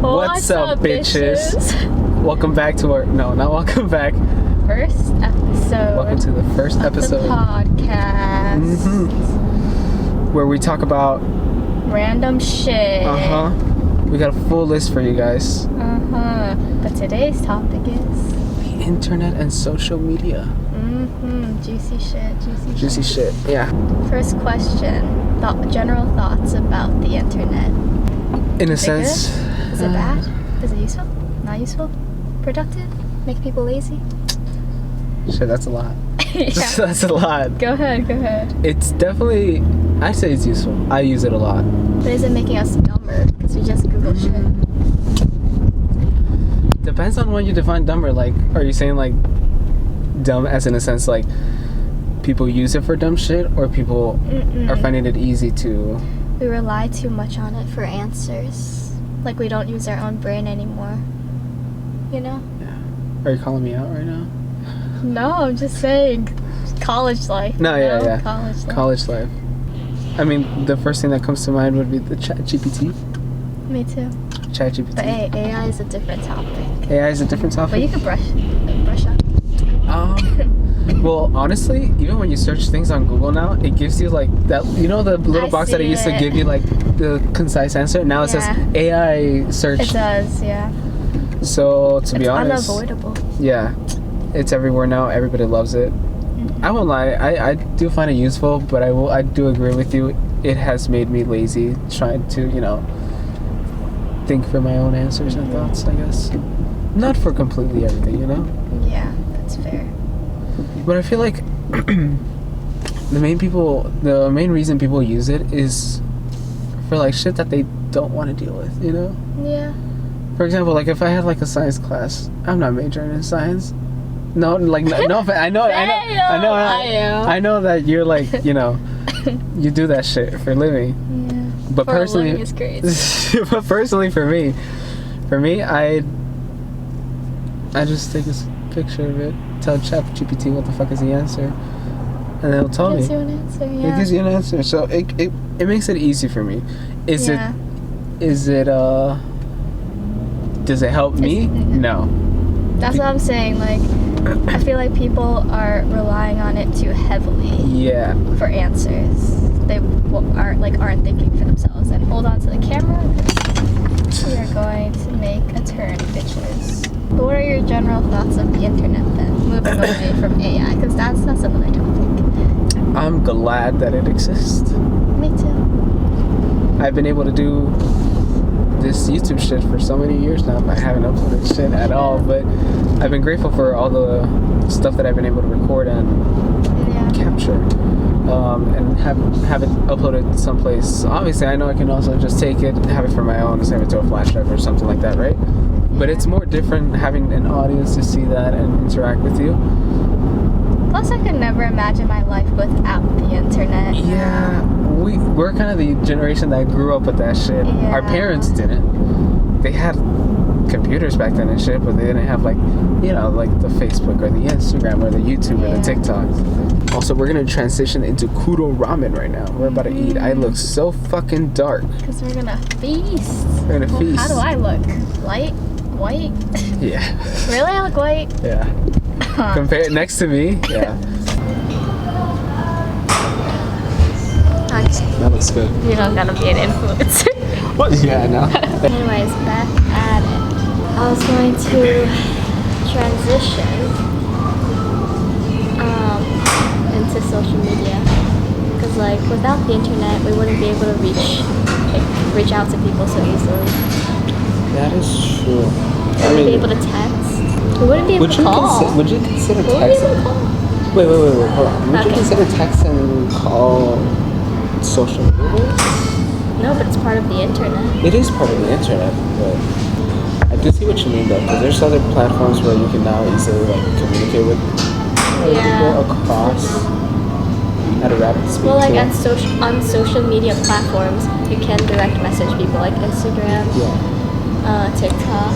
What's up, bitches? Welcome back to our... No, not welcome back. First episode. Welcome to the first episode. Of the podcast. Mm-hmm. Where we talk about... random shit. Uh-huh. We got a full list for you guys. Uh-huh. But today's topic is... the internet and social media. Mm-hmm. Juicy shit. Juicy shit, yeah. First question. General thoughts about the internet. In a sense... Is it bad? Is it useful? Not useful? Productive? Make people lazy? Shit, that's a lot. Yeah. That's a lot. Go ahead. It's definitely... I say it's useful. I use it a lot. But is it making us dumber? Because we just Google shit. Depends on when you define dumber. Like, are you saying like dumb as in a sense like people use it for dumb shit, or people are finding it easy to... We rely too much on it for answers. Like we don't use our own brain anymore. You know? Yeah. Are you calling me out right now? No, I'm just saying college life. No, yeah. College life. I mean, the first thing that comes to mind would be the ChatGPT. Me too. ChatGPT. But hey, AI is a different topic. AI is a different topic? But you can brush up. Well, honestly, even when you search things on Google now, it gives you like that, you know, the little box that it used to give you like the concise answer? Now it says AI search. It does, yeah. So, to be honest... It's unavoidable. Yeah. It's everywhere now. Everybody loves it. I won't lie. I do find it useful, but I do agree with you. It has made me lazy trying to, you know, think for my own answers and thoughts, I guess. Not for completely everything, you know? Yeah, that's fair. But I feel like the main reason people use it is for like shit that they don't want to deal with, you know? Yeah. For example, like if I had like a science class, I'm not majoring in science. No, like no. I know that you're like, you know, you do that shit for a living. Yeah. But for personally, a living is crazy. But personally, for me, I just take a picture of it, tell ChatGPT what the fuck is the answer, and then it'll tell me. It gives you an answer. Yeah. It gives you an answer, so it makes it easy for me. Does it help me? No. That's what I'm saying. Like, I feel like people are relying on it too heavily. Yeah. For answers, they aren't thinking for themselves. And hold on to the camera. We are going to make a turn, bitches. But what are your general thoughts of the internet then? Moving away from AI, because that's another topic. I'm glad that it exists. Me too. I've been able to do this YouTube shit for so many years now. I haven't uploaded shit at all, but I've been grateful for all the stuff that I've been able to record and capture, and have it uploaded someplace. Obviously, I know I can also just take it, have it for my own, save it to a flash drive or something like that, right? But it's more different having an audience to see that and interact with you. Plus, I could never imagine my life without the internet. Yeah, we're kind of the generation that grew up with that shit. Yeah. Our parents didn't. They had computers back then and shit, but they didn't have like, you know, like the Facebook or the Instagram or the YouTube or the TikTok. Also, we're gonna transition into Kuro Ramen right now. We're about to eat. I look so fucking dark. Because we're gonna feast. We're gonna feast. How do I look? Light? White? Yeah. Really? I look white? Yeah. Compare it next to me. Yeah. That looks good. You don't gotta be an influencer. What? Yeah, no. Anyways, back at it. I was going to transition into social media. Because like without the internet we wouldn't be able to reach out to people so easily. That is true. We wouldn't be able to text. We wouldn't be able to call. Would you consider text? Wait, hold on. Would you consider text and call social media? No, but it's part of the internet. It is part of the internet, but I do see what you mean though, because there's other platforms where you can now easily like communicate with people across at a rapid speed. Well, like on social media platforms, you can direct message people like Instagram, TikTok.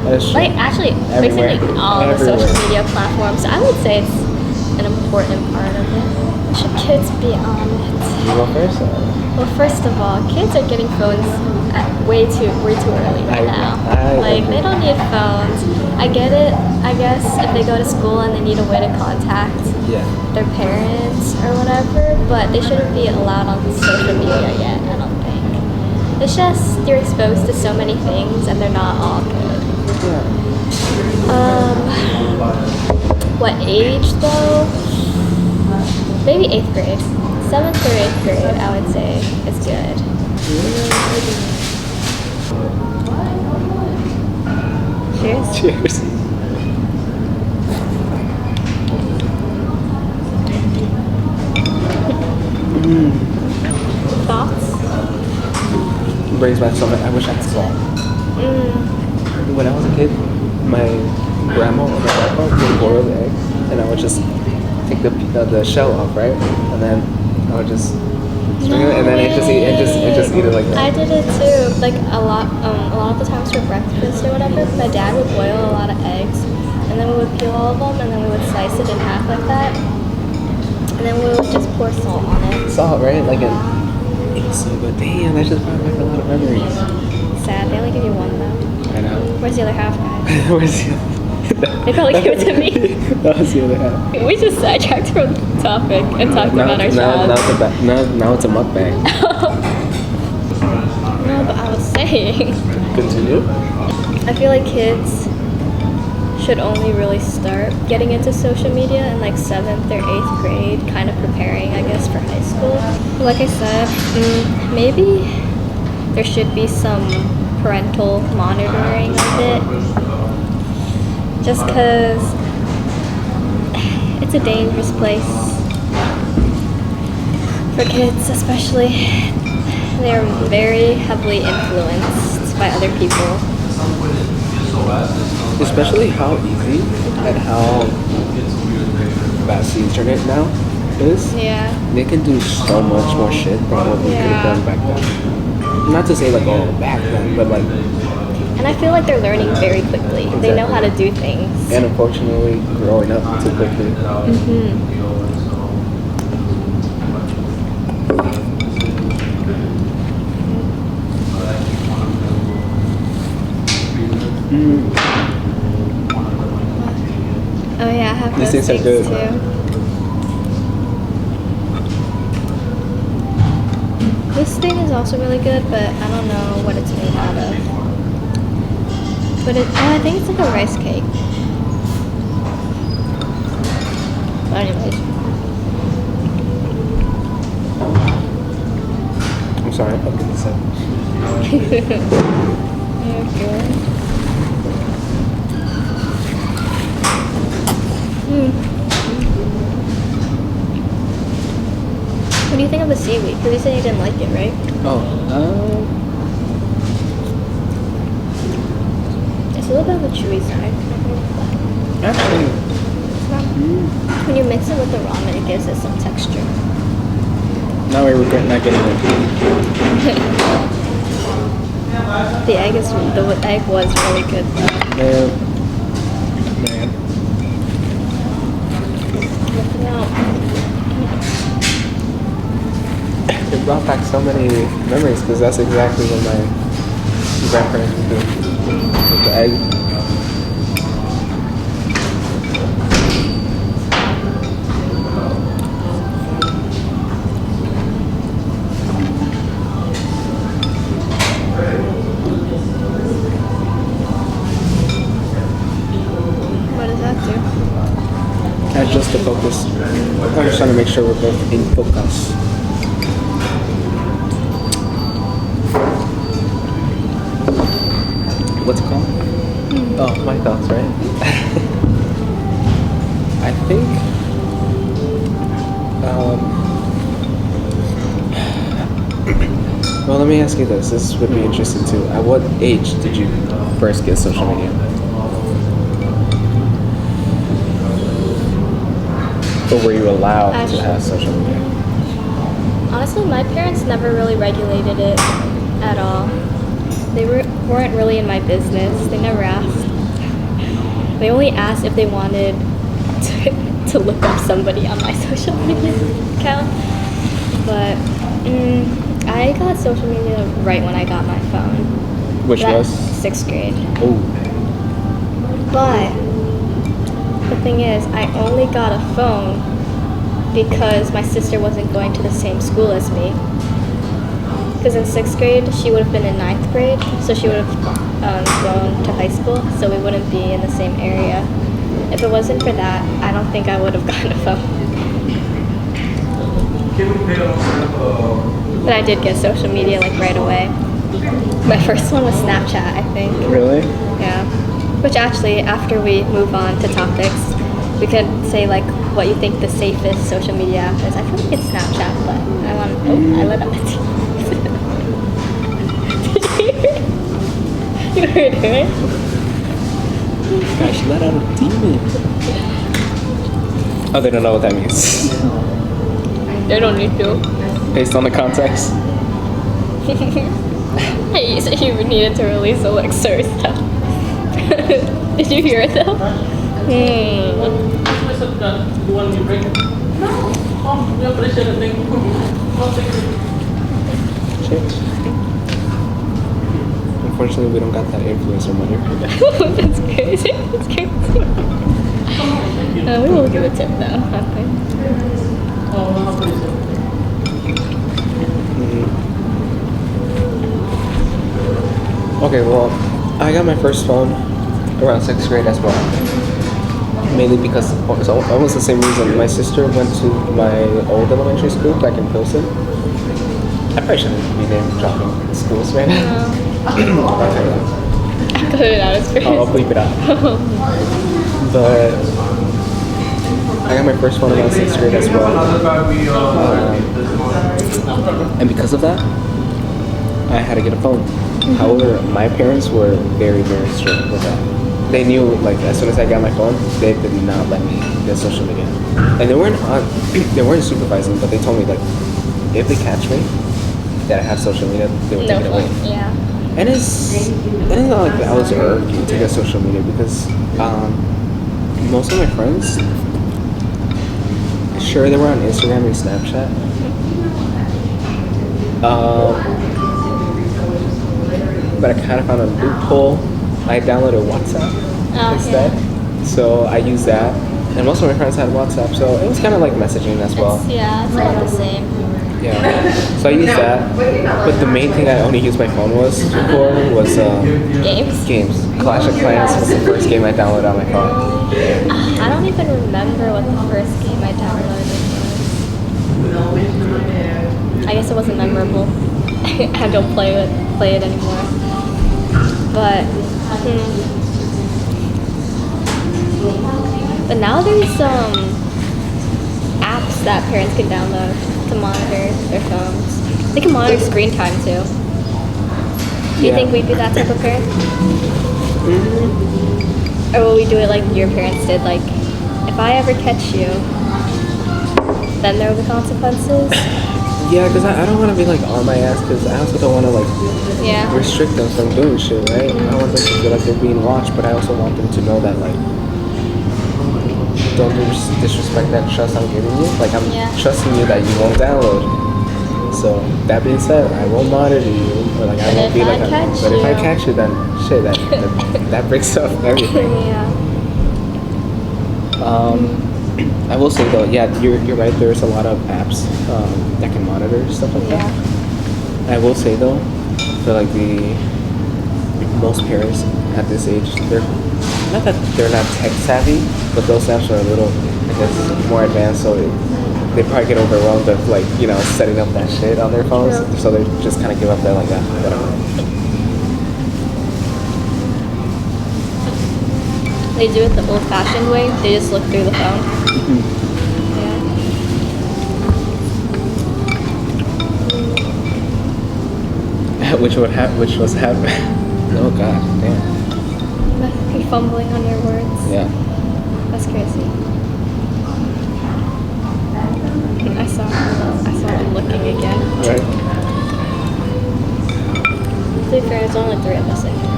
That is true. Like actually, basically all the social media platforms. I would say it's an important part of it. Should kids be on it? You go first? Well, first of all, kids are getting phones way too early right now. Like, they don't need phones. I get it, I guess, if they go to school and they need a way to contact their parents or whatever, but they shouldn't be allowed on social media yet, I don't think. It's just, you're exposed to so many things and they're not all good. What age though? Maybe 8th grade. 7th or 8th grade, I would say, is good. Cheers. Cheers. Thoughts? Brings back something I wish I had salt. When I was a kid, my grandma or my grandpa would boil the egg, and I would just take the shell off, right? And then I would just string it, and then I just eat it like that. I did it too. Like a lot of the times for breakfast or whatever, my dad would boil a lot of eggs, and then we would peel all of them, and then we would slice it in half like that, and then we would just pour salt on it. Salt, right? Like it was so good. Damn, that just brought back a lot of memories. Sad. They only give you one though. I know. Where's the other half, guys? Where's the other? They probably gave it to me. That was the other half. We just sidetracked from the topic and talked about our child. Now it's a mukbang. No, but I was saying. Continue. I feel like kids should only really start getting into social media in like 7th or 8th grade, kind of preparing, I guess, for high school. Like I said, maybe there should be some parental monitoring of it. Just because it's a dangerous place for kids, especially. They're very heavily influenced by other people. Especially how easy and how fast the internet now is. Yeah. They can do so much more shit than what we could have done back then. Not to say like, oh, back then, but like... And I feel like they're learning very quickly. Exactly. They know how to do things. And unfortunately, growing up too quickly. Oh yeah, I have These those things are things good. too. This thing is also really good, but I don't know what it's made out of. But I think it's like a rice cake. But anyways. I'm sorry, I fucking this up. You're good. What do you think of the seaweed? Because you said you didn't like it, right? It's a little bit on the chewy side. Actually, When you mix it with the ramen, it gives it some texture. now I regret not getting it. The egg was really good though. Man. It brought back so many memories because that's exactly what my grandparents would do with the egg. What does that do? Adjust the focus. I'm just trying to make sure we're both in focus. What's it called? Oh, my thoughts, right? I think well, let me ask you this. This would be interesting too. At what age did you first get social media? Or were you allowed to have social media? Honestly, my parents never really regulated it at all. They weren't really in my business. They never asked. They only asked if they wanted to to look up somebody on my social media account. But I got social media right when I got my phone. Which was? 6th grade. Oh. But the thing is, I only got a phone because my sister wasn't going to the same school as me. Because in 6th grade, she would have been in 9th grade, so she would have gone to high school, so we wouldn't be in the same area. If it wasn't for that, I don't think I would have gotten a phone. But I did get social media like right away. My first one was Snapchat, I think. Really? Yeah. Which actually, after we move on to topics, we could say like what you think the safest social media app is. I feel like it's Snapchat, but I let up it. You heard her? Gosh, let out a demon. Oh, they don't know what that means. They don't need to. Based on the context. Hey, you said you needed to release a Elixir stuff. Did you hear it though? Shit. Unfortunately, we don't got that influencer money. That's crazy. That's crazy. We will give a tip though, I think. Okay, well, I got my first phone around 6th grade as well. Mainly because it's almost the same reason. My sister went to my old elementary school back in Pilsen. I probably shouldn't be name dropping schools right now. I'll tell you that. Cut it out, it's crazy. I'll bleep it out. But I got my first phone around 6th grade as well. And because of that, I had to get a phone. However, my parents were very, very strict with that. They knew, like, as soon as I got my phone, they did not let me get social media. And they weren't supervising, but they told me, like, if they catch me that I have social media, they would take it away. Yeah. And it's not like I was urged to get social media because most of my friends, sure, they were on Instagram and Snapchat. But I kind of found a loophole. I downloaded WhatsApp instead. Yeah. So I used that. And most of my friends had WhatsApp, so it was kind of like messaging as well. It's about the same. Yeah. So I used that. But the main thing I only used my phone for was Games? Games. Clash of Clans was the first game I downloaded on my phone. I don't even remember what the first game I downloaded was. I guess it wasn't memorable. I don't play it anymore. But now there's apps that parents can download to monitor their phones. They can monitor screen time too. Do you think we'd be that type of parent? Or will we do it like your parents did? Like, if I ever catch you, then there will be consequences? Yeah, because I don't want to be like on my ass because I also don't want to like restrict them from doing shit, right? I want them to feel like they're being watched, but I also want them to know that like don't disrespect that trust I'm giving you. Like I'm trusting you that you won't download. So that being said, I won't monitor you, or like I won't be like. But if I catch you, then shit, that breaks up everything. Yeah. I will say though, yeah, you're right. There's a lot of apps that can monitor stuff like that. I will say though, for like most parents at this age, they're not that they're not tech savvy, but those apps are a little, I guess, more advanced. So they probably get overwhelmed with like setting up that shit on their phones. Yeah. So they just kind of give up there like that. Whatever. They do it the old-fashioned way. They just look through the phone. Yeah. Which was happening. Oh god, damn. You're fumbling on your words. Yeah. That's crazy. I saw him looking again. Right. To be fair, there's only 3 of us in here.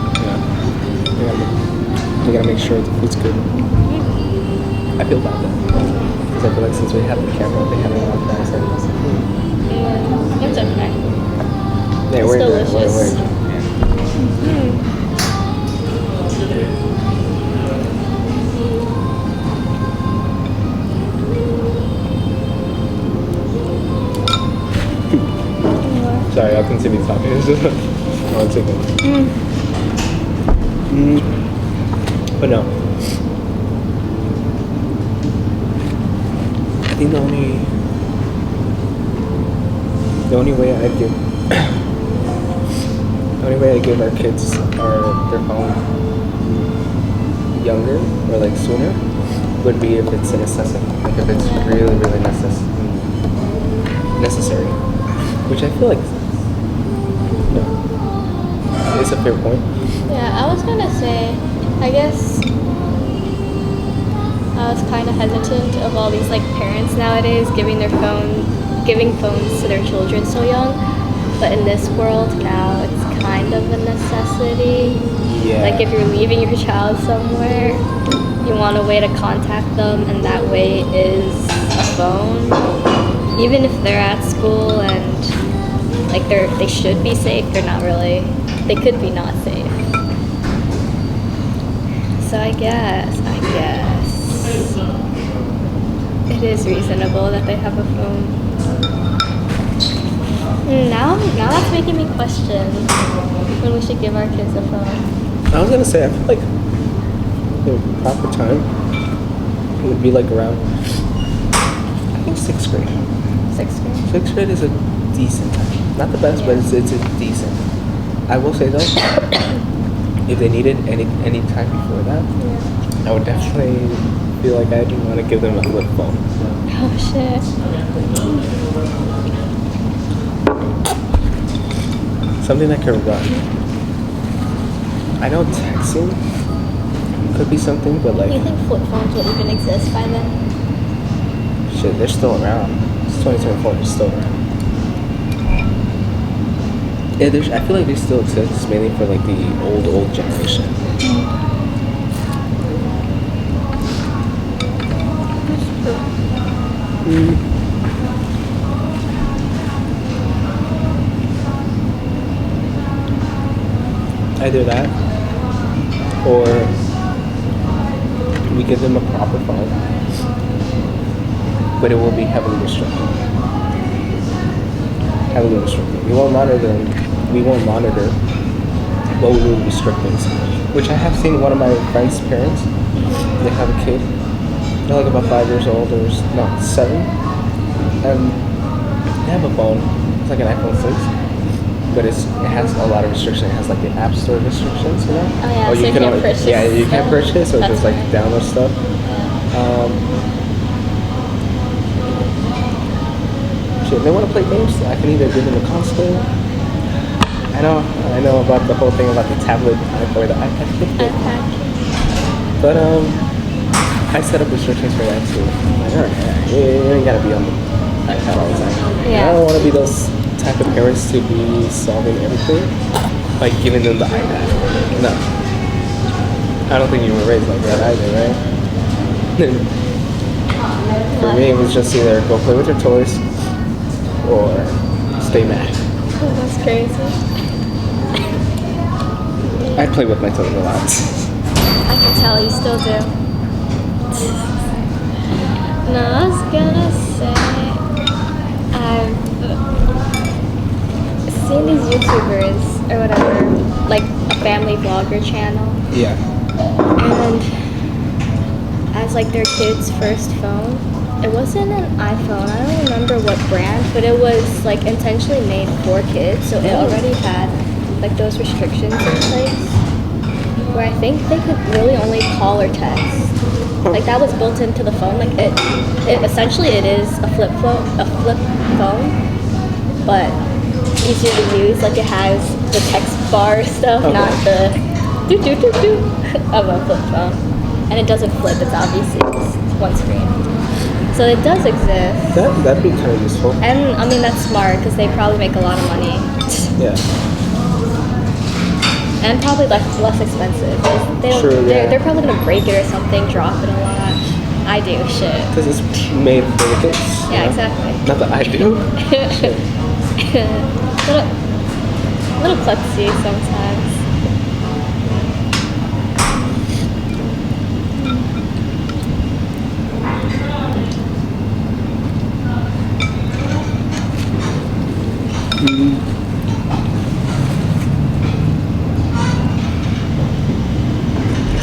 Yeah. We gotta make sure the food's good. I feel bad though. Because I feel like since we have the camera, they haven't walked by us. It's okay. Yeah, It's delicious. Sorry, I'll continue talking. One second. But no. I think the only way I give our kids their phone younger or like sooner would be if it's a necessity. Like if it's really, really necessary. Which I feel like it's a fair point. Yeah, I was gonna say, I guess I was kind of hesitant of all these like parents nowadays giving phones to their children so young. But in this world now, it's kind of a necessity. Yeah. Like if you're leaving your child somewhere, you want a way to contact them, and that way is a phone. Even if they're at school and like they should be safe, they're not really. They could be not safe. So I guess it is reasonable that they have a phone. Now that's making me question when we should give our kids a phone. I was gonna say, I feel like the proper time would be like around, I think 6th grade. 6th grade? 6th grade is a decent time. Not the best, but it's a decent. I will say though, if they needed any time before that, I would definitely feel like I do want to give them a flip phone. Oh shit. Something that can run. I know texting could be something, but like... Do you think flip phones will even exist by then? Shit, they're still around. It's 2024, they're still around. Yeah, I feel like they still exist, mainly for like the old generation. Either that, or we give them a proper phone, but it will be heavily restricted. Heavily restricted. We won't monitor them. We won't monitor, but we will restrict things. Which I have seen one of my friend's parents. They have a kid. They're like about 5 years old, or 7, and they have a phone. It's like an iPhone 6. But it has a lot of restrictions. It has like the App Store restrictions, you know? Oh yeah, or so you can't purchase. Yeah, you can't purchase, or just like download stuff. Shit, they want to play games. I can either give them a console. I know about the whole thing about the tablet or the iPad kit. But I set up restrictions for that too. Like, alright, you ain't gotta be on the iPad all the time. Yeah. I don't want to be those type of parents to be solving everything by giving them the iPad. No. I don't think you were raised like that either, right? For me, it was just either go play with your toys or stay mad. Oh, that's crazy. I play with my toys a lot. I can tell you still do. No, I was gonna say I've seen these YouTubers or whatever, like a family vlogger channel. Yeah. And as like their kid's first phone, it wasn't an iPhone. I don't remember what brand, but it was like intentionally made for kids, so it already had like those restrictions in place. Where I think they could really only call or text. Like that was built into the phone. Like it essentially it is a flip phone, but easier to use. Like it has the text bar stuff, not the do of a flip phone. And it doesn't flip. It's obviously just one screen. So it does exist. That'd be kind of useful. And I mean that's smart because they probably make a lot of money. Yeah. And probably less expensive. They're probably gonna break it or something, drop it a lot. I do shit. Because it's made for the kids. Yeah, you know? exactly. Not that I do. Shit. little klutzy sometimes.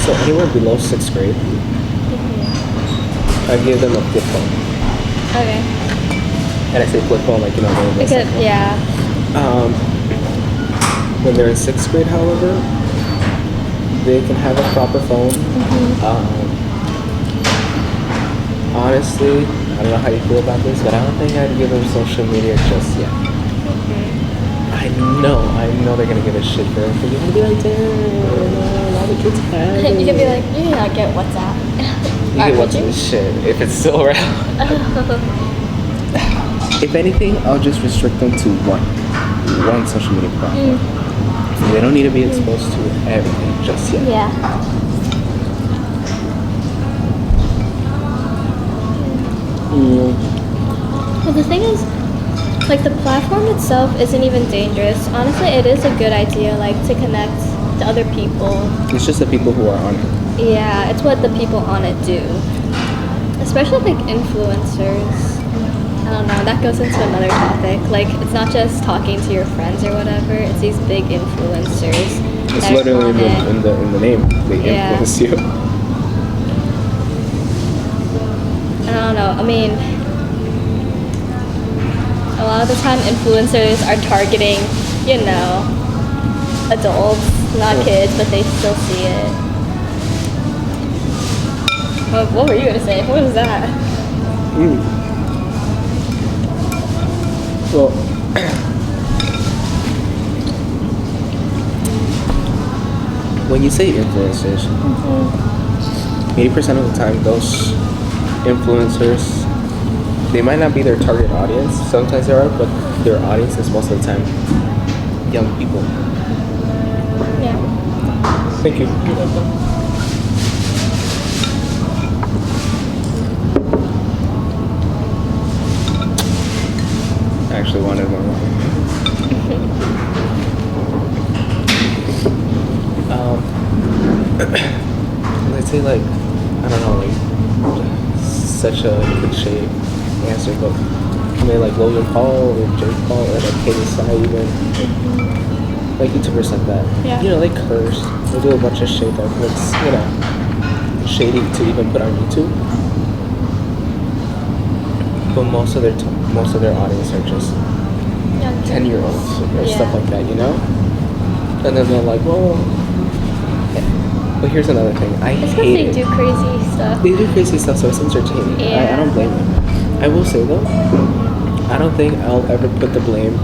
So anywhere below 6th grade, I give them a flip phone. Okay. And I say flip phone like, you know, Because, yeah. When they're in 6th grade, however, they can have a proper phone. Honestly, I don't know how you feel about this, but I don't think I'd give them social media just yet. I know they're gonna give a shit for it. You're gonna be like, damn, a lot of kids have it. You can be like, you not get WhatsApp. You get WhatsApp shit if it's still around. If anything, I'll just restrict them to one social media platform. They don't need to be exposed to everything just yet. Yeah. But the thing is, like, the platform itself isn't even dangerous. Honestly, it is a good idea, like, to connect to other people. It's just the people who are on it. Yeah, it's what the people on it do. Especially, like, influencers. I don't know, that goes into another topic. Like, it's not just talking to your friends or whatever, it's these big influencers. It's literally in the name. They influence you. I don't know, I mean, a lot of the time influencers are targeting, you know, adults, not kids, but they still see it. What were you gonna say? What was that? Well, when you say influencers, 80% of the time those influencers, they might not be their target audience. Sometimes they are, but their audience is most of the time young people. Yeah. Thank you. I actually wanted one. Let's say, like, I don't know, like, such a cliche answer, but I mean, like Logan Paul or Jake Paul or like KSI even, like YouTubers like that. Yeah. You know, they curse, they do a bunch of shit that's, you know, shady to even put on YouTube. But most of their audience are just 10-year-olds or stuff like that, you know? And then they're like, well, but here's another thing. I hate they do crazy stuff. They do crazy stuff, so it's entertaining. Yeah. I don't blame them. I will say though, I don't think I'll ever put the blame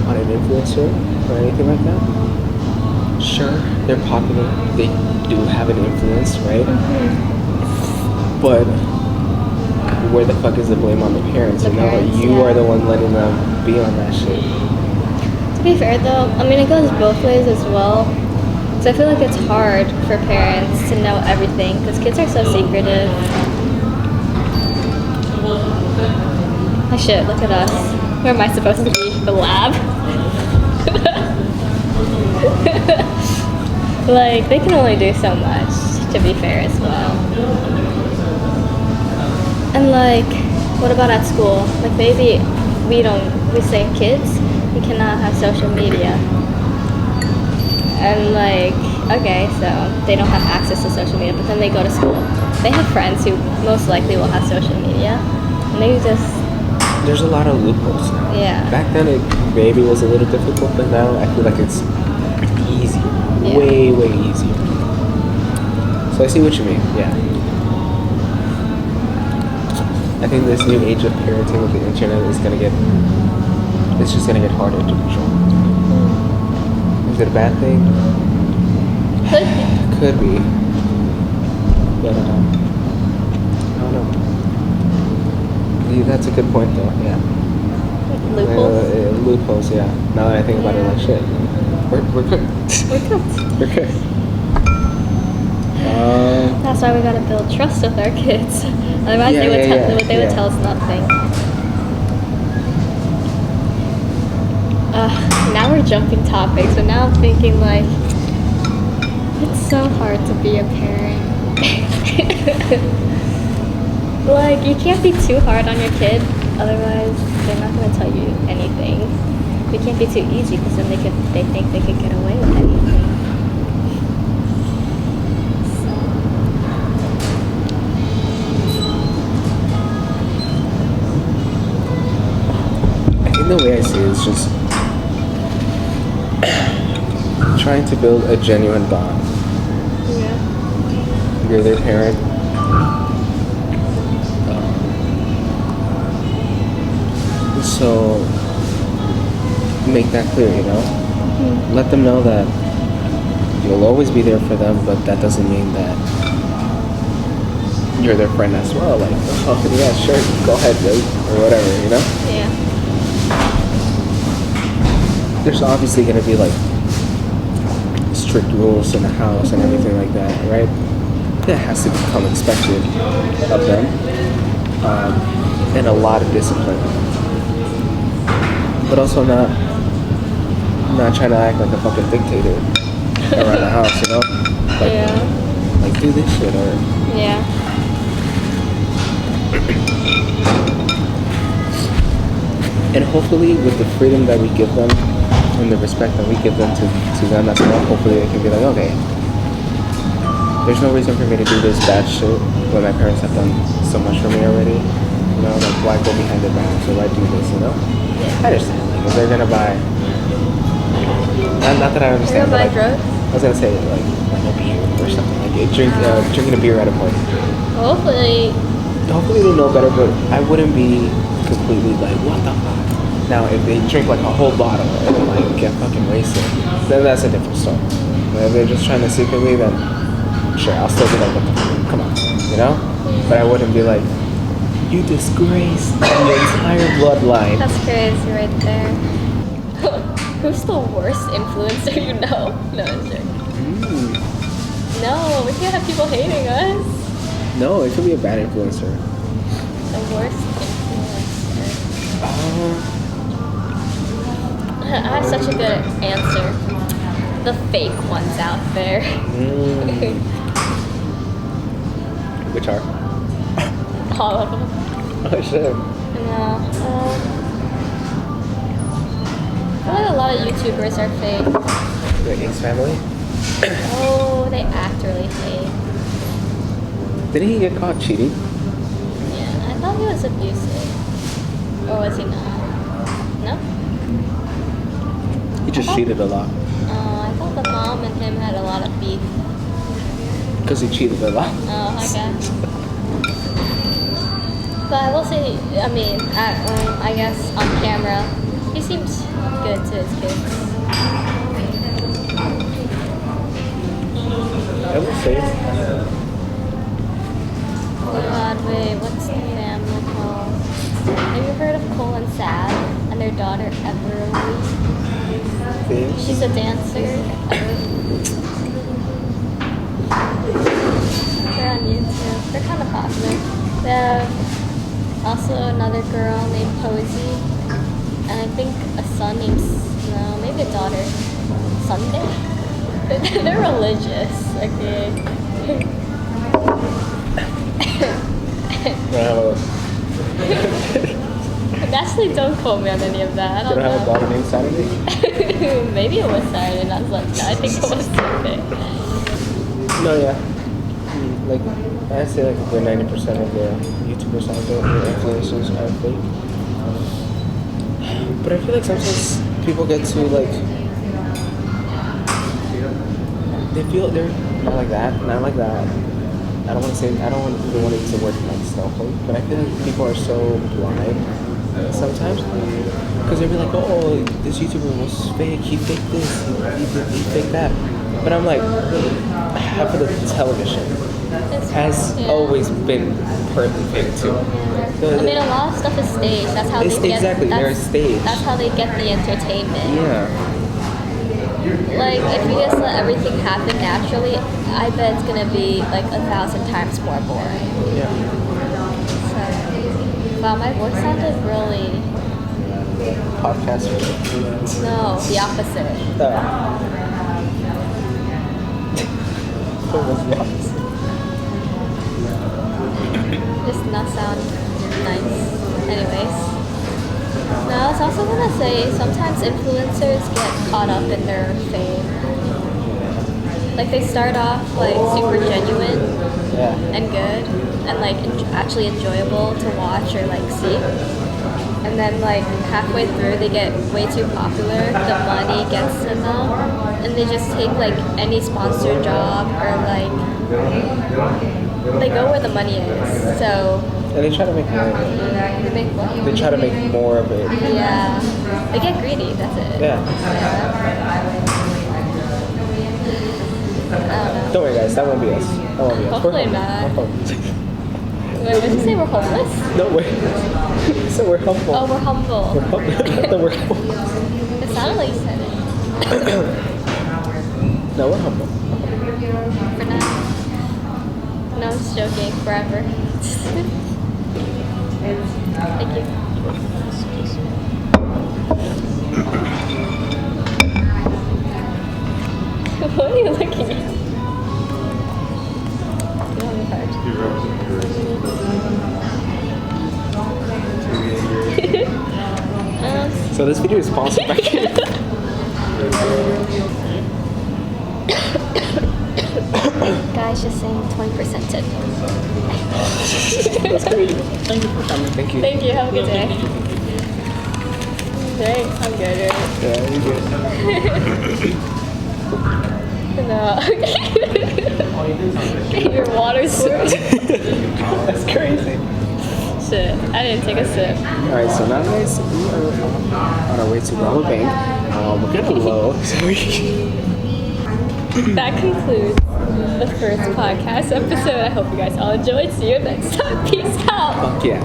on an influencer or anything like that. Sure, they're popular. They do have an influence, right? But where the fuck is the blame on the parents? You are the one letting them be on that shit. To be fair though, I mean it goes both ways as well. So I feel like it's hard for parents to know everything because kids are so secretive. Oh shit, look at us. Where am I supposed to be? The lab? Like, they can only do so much, to be fair as well. And like, what about at school? Like maybe we say kids, you cannot have social media. And like, okay, so they don't have access to social media, but then they go to school. They have friends who most likely will have social media. And they just... There's a lot of loopholes now. Yeah. Back then it maybe was a little difficult, but now I feel like it's easier. Yeah. Way, way easier. So I see what you mean, yeah. I think this new age of parenting with the internet is it's just gonna get harder to control. Is it a bad thing? Could be. Could be. But I don't know. Yeah, that's a good point though, yeah. Loopholes? Loopholes, yeah. Now that I think about it, like shit. We're cooked. We're cooked. We're cooked. I That's why we gotta build trust with our kids. Otherwise, they would tell us nothing. Now we're jumping topics, but now I'm thinking like, it's so hard to be a parent. Like, you can't be too hard on your kid, otherwise they're not gonna tell you anything. You can't be too easy because then they think they could get away with anything. I think the way I see it is just trying to build a genuine bond. Yeah. You're their parent. So make that clear, you know? Mm-hmm. Let them know that you'll always be there for them, but that doesn't mean that you're their friend as well. Like, oh yeah, sure, go ahead, dude, or whatever, you know? Yeah. There's obviously gonna be like strict rules in the house and everything like that, right? That has to become expected of them, and a lot of discipline. But also not trying to act like a fucking dictator around the house, you know? Like, Yeah. like do this shit or Yeah. and hopefully with the freedom that we give them and the respect that we give them to them as well, hopefully they can be like, okay, there's no reason for me to do this bad shit when my parents have done so much for me already. You know, like why go behind their backs or why do this, you know? I understand. Like if they're gonna buy not that I understand. They're gonna buy but drugs? I was gonna say like a beer or something. Like drinking a beer at a party. Hopefully Hopefully they know better, but I wouldn't be completely like, what the fuck? Now if they drink like a whole bottle and like get fucking wasted, then that's a different story. But if they're just trying to secretly, then sure, I'll still be like, what the fuck? Come on, you know? But I wouldn't be like, you disgraced the entire bloodline. That's crazy right there. Who's the worst influencer you know? No, it's joking. No, we can't have people hating us. No, it could be a bad influencer. The worst influencer. I have such a good answer. The fake ones out there. Which are? All of them. Oh shit. No. I feel like a lot of YouTubers are fake. The Ace family? Oh, they act really fake. Didn't he get caught cheating? Yeah, I thought he was abusive. Or was he not? No? He just cheated a lot. Oh, I thought the mom and him had a lot of beef. Because he cheated a lot. Oh, I guess. But I will say, I guess on camera, he seems good to his kids. I would say. Oh god, wait, what's the family called? Have you heard of Cole and Sad and their daughter Everly? She's a dancer. They're on YouTube. They're kind of popular. They have also another girl named Posey, and I think a son named, maybe a daughter, Sunday? They're religious, okay? Actually, don't quote me on any of that. I don't know. Have a daughter named Saturday? Maybe it was Saturday, not Sunday. I think it was Sunday. No, yeah. Like, I'd say like the 90% of the YouTubers out there, the influencers are fake. But I feel like sometimes people get to like, they feel they're not like that, not like that. I don't even want to use the word like snowflake, but I feel like people are so blind sometimes because they'll be like, oh, this YouTuber was fake, he faked this, he faked that. But I'm like, half of the television has always been partly fake too. So a lot of stuff is staged. That's how they get. They're staged. That's how they get the entertainment. Yeah. Like, if you just let everything happen naturally, I bet it's gonna be like 1,000 times more boring. Yeah. So, wow, my voice sounded really. Podcast. No, the opposite. What was the opposite? Just not sound nice. Anyways. No, I was also gonna say sometimes influencers get caught up in their fame. Like they start off like super genuine Yeah. and good and like actually enjoyable to watch or like see. And then like halfway through they get way too popular, the money gets to them, and they just take like any sponsored job or like they go where the money is. So And they try to make more of it. they make what? They try to make more of it. Yeah. They get greedy, that's it. Yeah. I don't know. Don't worry, guys. That won't be us. That won't be us. Hopefully We're not. humble. Wait, what did you say? We're homeless? No way. So we're humble. Oh, we're humble. We're humble. Not that we're humble. It sounded like you said it. No, we're humble. For now. No, I'm just joking. Forever. Thank you. What are you looking at? You want me first? So this video is sponsored by Canon. Guys, just saying 20% tip. That's great. Thank you for coming. Thank you. Thank you. Have a good day. Thanks. I'm good, right? Yeah, you're good. No. Your water's worse. That's crazy. Shit. I didn't take a sip. Alright, so now guys, we are on our way to Brahma Bank. We're kind of low, so That concludes the first podcast episode. I hope you guys all enjoyed. See you next time. Peace out. Fuck yeah.